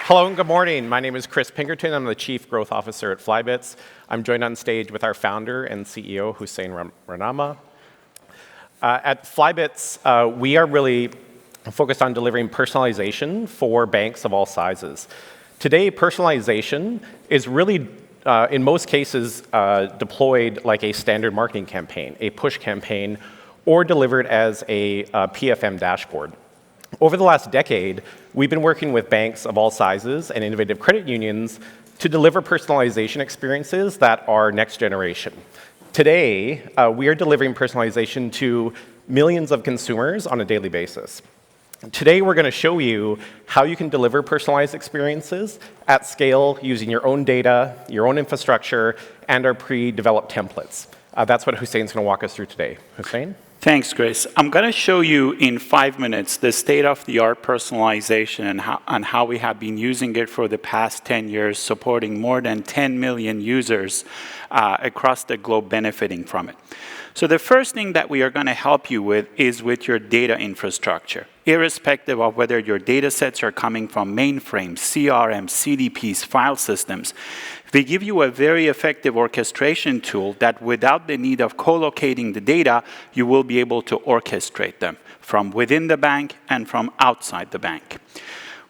Hello and good morning. My name is Chris Pinkerton. I'm the Chief Growth Officer at Flybits. I'm joined on stage with our founder and CEO, Hussein Ranama. At Flybits, we are really focused on delivering personalization for banks of all sizes. Today, personalization is really, in most cases, deployed like a standard marketing campaign, a push campaign, or delivered as a PFM dashboard. Over the last decade, we've been working with banks of all sizes and innovative credit unions to deliver personalization experiences that are next generation. Today, we are delivering personalization to millions of consumers on a daily basis. Today, we're going to show you how you can deliver personalized experiences at scale using your own data, your own infrastructure, and our pre-developed templates. That's what Hussein's going to walk us through today. Hussein? Thanks, Chris. I'm going to show you in 5 minutes the state-of-the-art personalization and how we have been using it for the past 10 years, supporting more than 10 million users across the globe benefiting from it. So the first thing that we are going to help you with is with your data infrastructure. Irrespective of whether your data sets are coming from mainframes, CRM, CDPs, file systems, we give you a very effective orchestration tool that without the need of co-locating the data, you will be able to orchestrate them from within the bank and from outside the bank.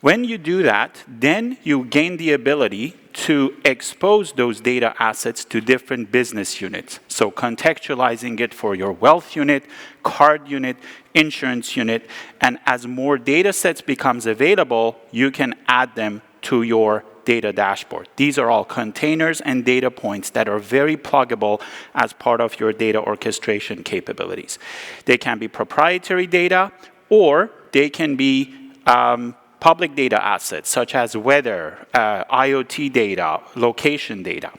When you do that, then you gain the ability to expose those data assets to different business units. So contextualizing it for your wealth unit, card unit, insurance unit, and as more data sets becomes available, you can add them to your data dashboard. These are all containers and data points that are very pluggable as part of your data orchestration capabilities. They can be proprietary data, or they can be public data assets, such as weather, IoT data, location data.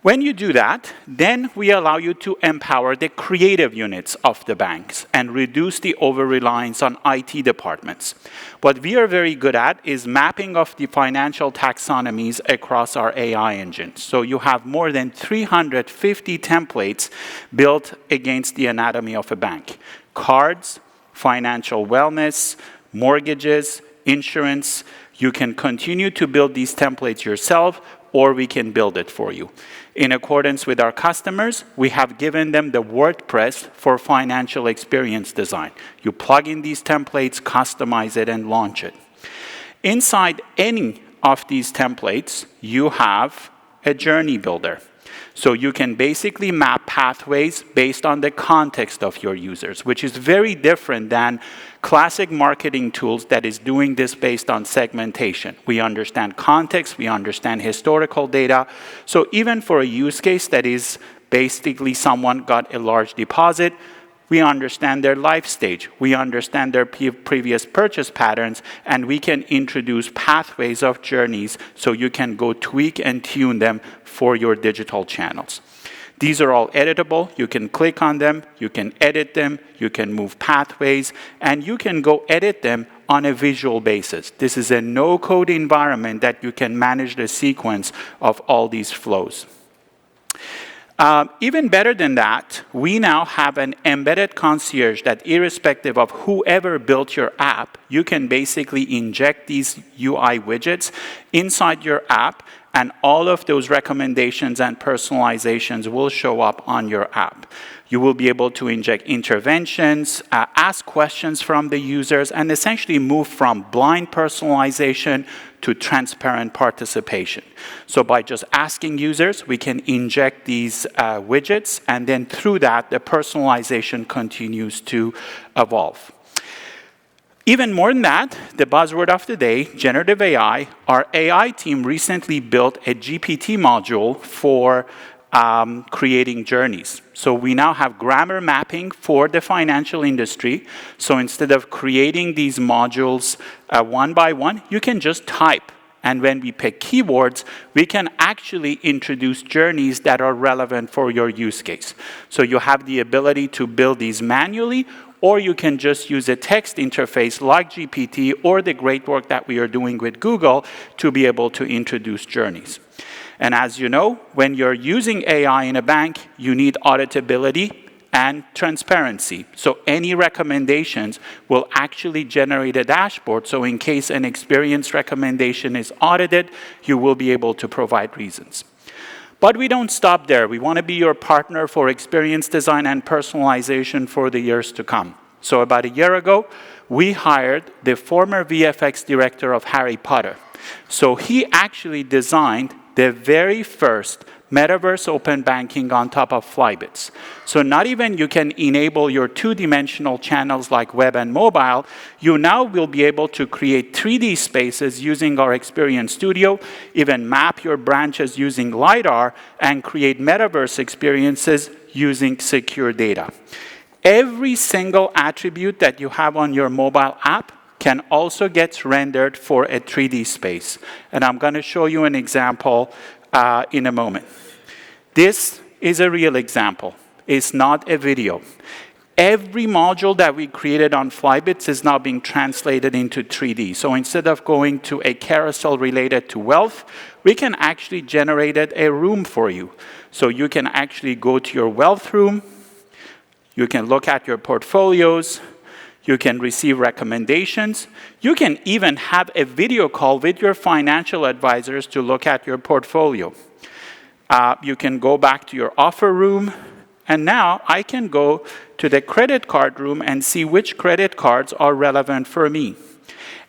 When you do that, then we allow you to empower the creative units of the banks and reduce the over-reliance on IT departments. What we are very good at is mapping of the financial taxonomies across our AI engine. So you have more than 350 templates built against the anatomy of a bank. Cards, financial wellness, mortgages, insurance. You can continue to build these templates yourself, or we can build it for you. In accordance with our customers, we have given them the WordPress for financial experience design. You plug in these templates, customize it, and launch it. Inside any of these templates, you have a journey builder. So you can basically map pathways based on the context of your users, which is very different than classic marketing tools that is doing this based on segmentation. We understand context, we understand historical data. So even for a use case that is basically someone got a large deposit, we understand their life stage, we understand their previous purchase patterns, and we can introduce pathways of journeys so you can go tweak and tune them for your digital channels. These are all editable. You can click on them, you can edit them, you can move pathways, and you can go edit them on a visual basis. This is a no-code environment that you can manage the sequence of all these flows. Even better than that, we now have an embedded concierge that irrespective of whoever built your app, you can basically inject these UI widgets inside your app, and all of those recommendations and personalizations will show up on your app. You will be able to inject interventions, ask questions from the users, and essentially move from blind personalization to transparent participation. So by just asking users, we can inject these widgets, and then through that, the personalization continues to evolve. Even more than that, the buzzword of the day, generative AI, our AI team recently built a GPT module for creating journeys. So we now have grammar mapping for the financial industry. So instead of creating these modules one by one, you can just type. And when we pick keywords, we can actually introduce journeys that are relevant for your use case. So you have the ability to build these manually, or you can just use a text interface like GPT or the great work that we are doing with Google to be able to introduce journeys. And as you know, when you're using AI in a bank, you need auditability, and transparency. So any recommendations will actually generate a dashboard. So in case an experience recommendation is audited, you will be able to provide reasons. But we don't stop there. We want to be your partner for experience design and personalization for the years to come. So about a year ago, we hired the former VFX director of Harry Potter. So he actually designed the very first Metaverse open banking on top of Flybits. So not even you can enable your two-dimensional channels like web and mobile, you now will be able to create 3D spaces using our Experience Studio, even map your branches using LiDAR, and create Metaverse experiences using secure data. Every single attribute that you have on your mobile app can also get rendered for a 3D space. And I'm going to show you an example in a moment. This is a real example. It's not a video. Every module that we created on Flybits is now being translated into 3D. So instead of going to a carousel related to wealth, we can actually generate a room for you. So you can actually go to your wealth room. You can look at your portfolios. You can receive recommendations. You can even have a video call with your financial advisors to look at your portfolio. You can go back to your offer room. And now I can go to the credit card room and see which credit cards are relevant for me.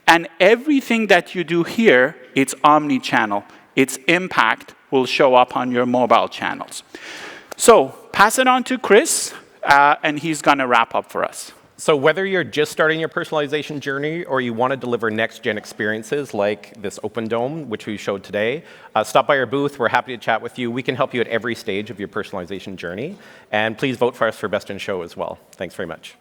And everything that you do here, it's omni-channel. Its impact will show up on your mobile channels. So pass it on to Chris, and he's going to wrap up for us. So whether you're just starting your personalization journey or you want to deliver next-gen experiences like this Open Dome, which we showed today, stop by our booth. We're happy to chat with you. We can help you at every stage of your personalization journey. And please vote for us for Best in Show as well. Thanks very much.